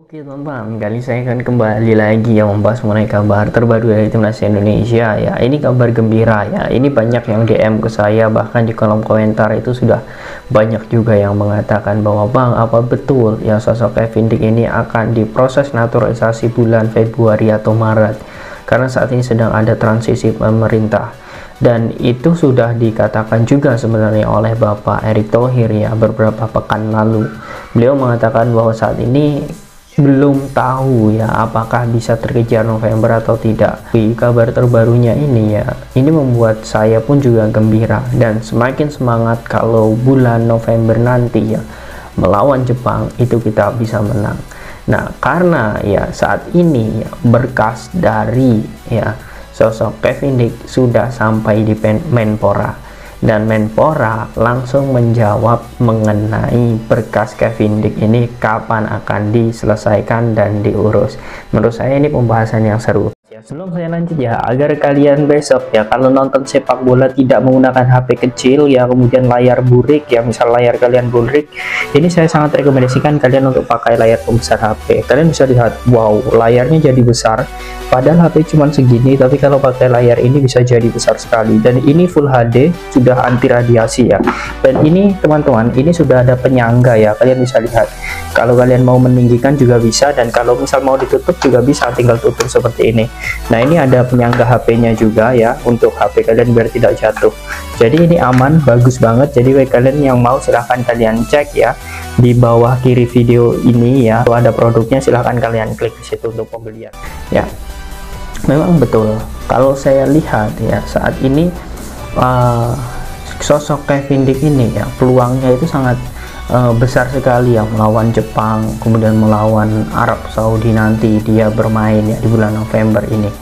Oke teman-teman, kali saya akan kembali lagi yang membahas mengenai kabar terbaru dari timnas Indonesia ya. Ini kabar gembira ya. Ini banyak yang DM ke saya, bahkan di kolom komentar itu sudah banyak juga yang mengatakan bahwa Bang, apa betul ya sosok Kevin Dick ini akan diproses naturalisasi bulan Februari atau Maret? Karena saat ini sedang ada transisi pemerintah. Dan itu sudah dikatakan juga sebenarnya oleh Bapak Erick Thohir ya beberapa pekan lalu. Beliau mengatakan bahwa saat ini belum tahu ya apakah bisa terkejar November atau tidak. Di kabar terbarunya ini ya, ini membuat saya pun juga gembira dan semakin semangat kalau bulan November nanti ya melawan Jepang itu kita bisa menang. Nah, karena ya saat ini ya, berkas dari ya sosok Kevin Dick sudah sampai di Menpora. Dan Menpora langsung menjawab mengenai berkas Kevin Dick ini kapan akan diselesaikan dan diurus. Menurut saya ini pembahasan yang seru. Ya, sebelum saya lanjut ya, agar kalian besok ya kalau nonton sepak bola tidak menggunakan HP kecil ya, kemudian layar burik ya, misal layar kalian burik, ini saya sangat rekomendasikan kalian untuk pakai layar pembesar HP. Kalian bisa lihat, wow, layarnya jadi besar, padahal HP cuma segini, tapi kalau pakai layar ini bisa jadi besar sekali. Dan ini Full HD, sudah anti radiasi ya. Dan ini teman-teman, ini sudah ada penyangga ya, kalian bisa lihat. Kalau kalian mau meninggikan juga bisa, dan kalau misal mau ditutup juga bisa, tinggal tutup seperti ini. Nah, ini ada penyangga HP-nya juga ya, untuk HP kalian biar tidak jatuh. Jadi ini aman, bagus banget. Jadi bagi kalian yang mau, silahkan kalian cek ya di bawah kiri video ini ya, ada produknya, silahkan kalian klik di situ untuk pembelian ya. Memang betul, kalau saya lihat ya saat ini sosok Kevin Dick ini ya peluangnya itu sangat besar sekali ya melawan Jepang, kemudian melawan Arab Saudi nanti dia bermain ya di bulan November ini.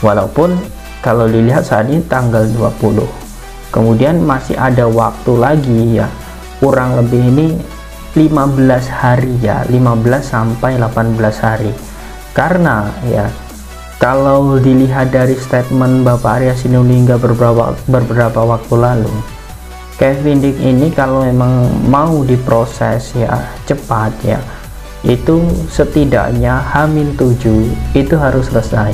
Walaupun kalau dilihat saat ini tanggal 20, kemudian masih ada waktu lagi ya, kurang lebih ini 15 hari ya, 15 sampai 18 hari. Karena ya kalau dilihat dari statement Bapak Arya Sinulinga beberapa waktu lalu, Kevin Dick ini kalau memang mau diproses ya cepat ya, itu setidaknya H-7 itu harus selesai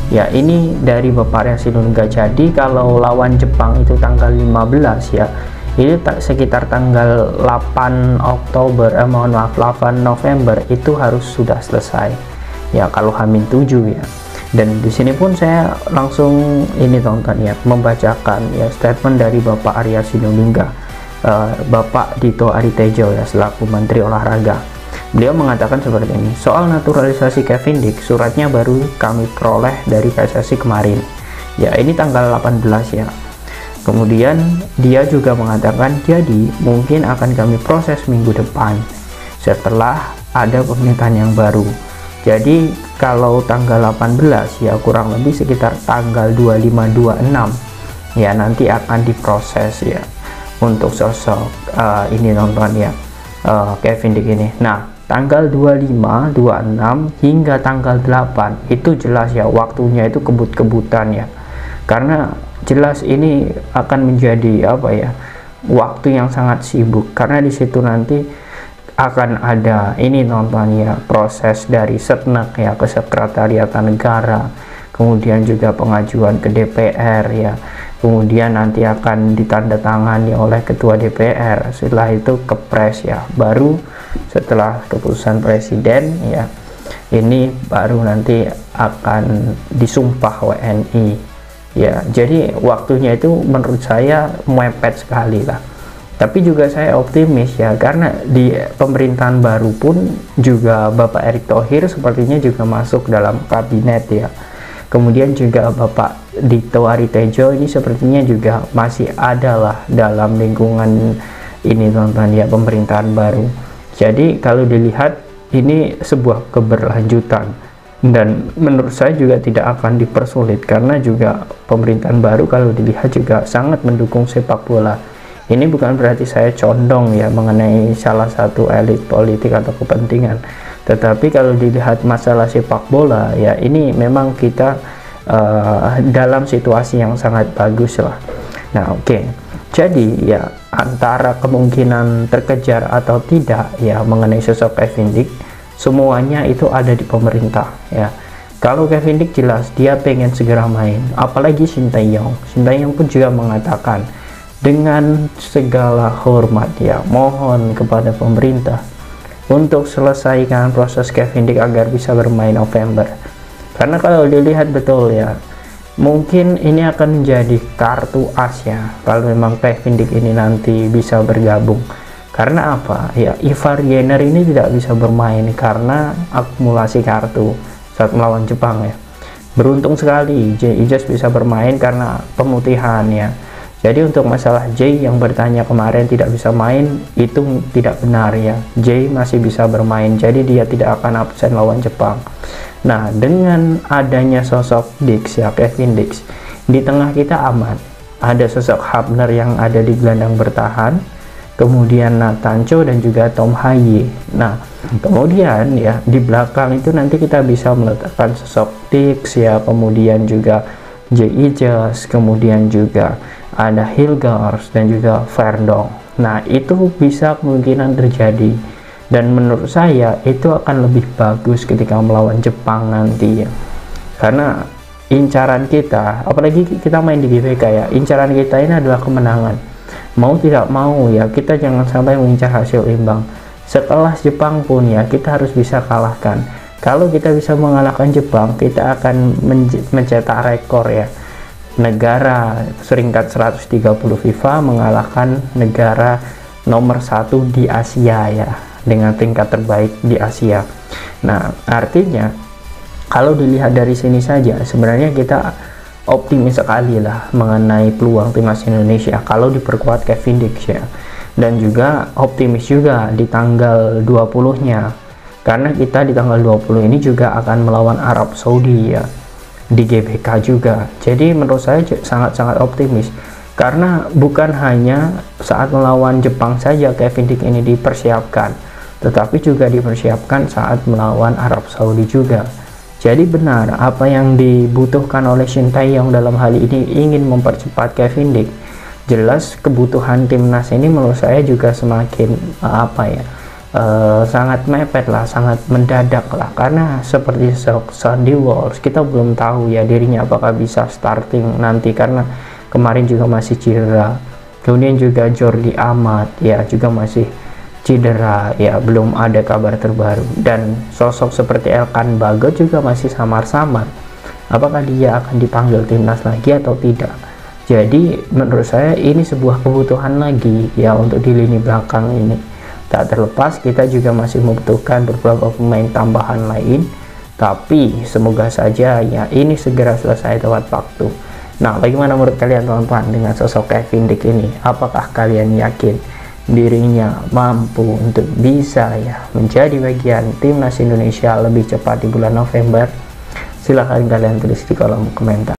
ya. Ini dari Bapak Arya Sinulinga. Jadi kalau lawan Jepang itu tanggal 15 ya, ini sekitar tanggal 8 Oktober, mohon maaf 8 November itu harus sudah selesai ya kalau H-7 ya. Dan di sini pun saya langsung ini tonton ya, membacakan ya statement dari Bapak Arya Sinulinga, Bapak Dito Aritejo ya selaku Menteri Olahraga. Beliau mengatakan seperti ini: soal naturalisasi Kevin Dick, suratnya baru kami peroleh dari PSSI kemarin ya, ini tanggal 18 ya. Kemudian dia juga mengatakan jadi mungkin akan kami proses minggu depan setelah ada pemerintahan yang baru. Jadi kalau tanggal 18 ya kurang lebih sekitar tanggal 25-26 ya nanti akan diproses ya untuk sosok ini nonton ya Kevin Dick ini. Nah, tanggal 25, 26 hingga tanggal 8 itu jelas ya waktunya itu kebut-kebutan ya. Karena jelas ini akan menjadi apa ya, waktu yang sangat sibuk, karena di situ nanti akan ada ini nonton ya proses dari Setnek ya ke Sekretariatan Negara, kemudian juga pengajuan ke DPR ya, kemudian nanti akan ditandatangani oleh Ketua DPR, setelah itu kepres ya, baru setelah keputusan Presiden ya ini baru nanti akan disumpah WNI ya. Jadi waktunya itu menurut saya mepet sekali lah. Tapi juga saya optimis ya, karena di pemerintahan baru pun juga Bapak Erick Thohir sepertinya juga masuk dalam kabinet ya. Kemudian juga Bapak Dito Aritejo ini sepertinya juga masih adalah dalam lingkungan ini nonton ya pemerintahan baru. Jadi kalau dilihat ini sebuah keberlanjutan, dan menurut saya juga tidak akan dipersulit karena juga pemerintahan baru kalau dilihat juga sangat mendukung sepak bola. Ini bukan berarti saya condong ya mengenai salah satu elit politik atau kepentingan, tetapi kalau dilihat masalah sepak bola ya ini memang kita dalam situasi yang sangat bagus lah. Nah oke. Jadi ya antara kemungkinan terkejar atau tidak ya mengenai sosok Kevin Dick, semuanya itu ada di pemerintah ya. Kalau Kevin Dick jelas dia pengen segera main, apalagi Shin Tae-yong pun juga mengatakan dengan segala hormat ya, mohon kepada pemerintah untuk selesaikan proses Kevin Dick agar bisa bermain November. Karena kalau dilihat betul ya, mungkin ini akan menjadi kartu as ya kalau memang Kevin Dick ini nanti bisa bergabung. Karena apa ya, Ivar Jenner ini tidak bisa bermain karena akumulasi kartu saat melawan Jepang ya. Beruntung sekali Jay Ijaz bisa bermain karena pemutihan ya. Jadi untuk masalah Jay yang bertanya kemarin tidak bisa main, itu tidak benar ya. Jay masih bisa bermain, jadi dia tidak akan absen lawan Jepang. Nah, dengan adanya sosok Dix ya, Kevin Dix di tengah kita aman. Ada sosok Hubner yang ada di gelandang bertahan, kemudian Nathan Cho dan juga Tom Haye. Nah, kemudian ya di belakang itu nanti kita bisa meletakkan sosok Dix ya, kemudian juga Jay Ijaz, kemudian juga ada Hilgers dan juga Verdong. Nah, itu bisa kemungkinan terjadi, dan menurut saya itu akan lebih bagus ketika melawan Jepang nanti ya. Karena incaran kita, apalagi kita main di GBK ya, incaran kita ini adalah kemenangan. Mau tidak mau ya, kita jangan sampai mengincar hasil imbang. Sekelas Jepang pun ya, kita harus bisa kalahkan. Kalau kita bisa mengalahkan Jepang, kita akan mencetak rekor ya. Negara peringkat 130 FIFA mengalahkan negara nomor 1 di Asia ya, dengan tingkat terbaik di Asia. Nah, artinya kalau dilihat dari sini saja, sebenarnya kita optimis sekali lah mengenai peluang timnas Indonesia kalau diperkuat Kevin Dix ya. Dan juga optimis juga di tanggal 20-nya, karena kita di tanggal 20 ini juga akan melawan Arab Saudi ya, di GBK juga. Jadi menurut saya sangat-sangat optimis, karena bukan hanya saat melawan Jepang saja Kevin Dix ini dipersiapkan, tetapi juga dipersiapkan saat melawan Arab Saudi juga. Jadi benar apa yang dibutuhkan oleh Shin Tae-yong dalam hal ini, ingin mempercepat Kevin Dick. Jelas kebutuhan timnas ini menurut saya juga semakin sangat mepet lah, sangat mendadak lah, karena seperti Sandy Walsh kita belum tahu ya dirinya apakah bisa starting nanti, karena kemarin juga masih cedera. Kemudian juga Jordi Amat ya juga masih cedera ya, belum ada kabar terbaru. Dan sosok seperti Elkan Bagot juga masih samar-samar, apakah dia akan dipanggil timnas lagi atau tidak. Jadi menurut saya ini sebuah kebutuhan lagi ya untuk di lini belakang ini. Tak terlepas kita juga masih membutuhkan beberapa pemain tambahan lain, tapi semoga saja ya ini segera selesai tepat waktu. Nah, bagaimana menurut kalian teman-teman dengan sosok Kevin Dick ini? Apakah kalian yakin dirinya mampu untuk bisa ya menjadi bagian timnas Indonesia lebih cepat di bulan November? Silahkan kalian tulis di kolom komentar.